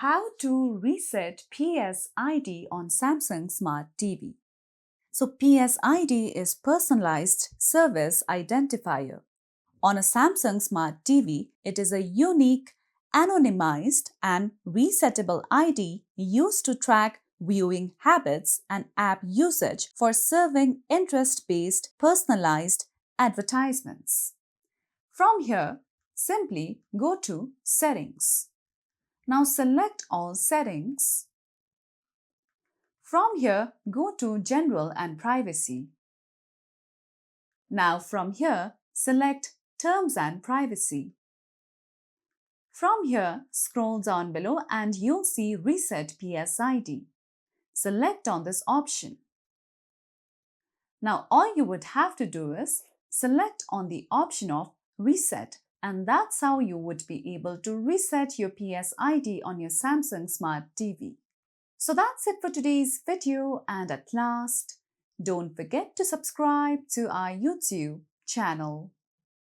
How to reset PSID on Samsung Smart TV. So PSID is Personalized Service Identifier. On a Samsung Smart TV, it is a unique, anonymized and resettable ID used to track viewing habits and app usage for serving interest-based personalized advertisements. From here, simply go to Settings. Now select all settings. From here, go to General and Privacy. Now from here, select Terms and Privacy. From here, scroll down below and you'll see Reset PSID. Select on this option. Now all you would have to do is select on the option of Reset, and that's how you would be able to reset your PSID on your Samsung Smart TV. So that's it for today's video, and at last, don't forget to subscribe to our YouTube channel.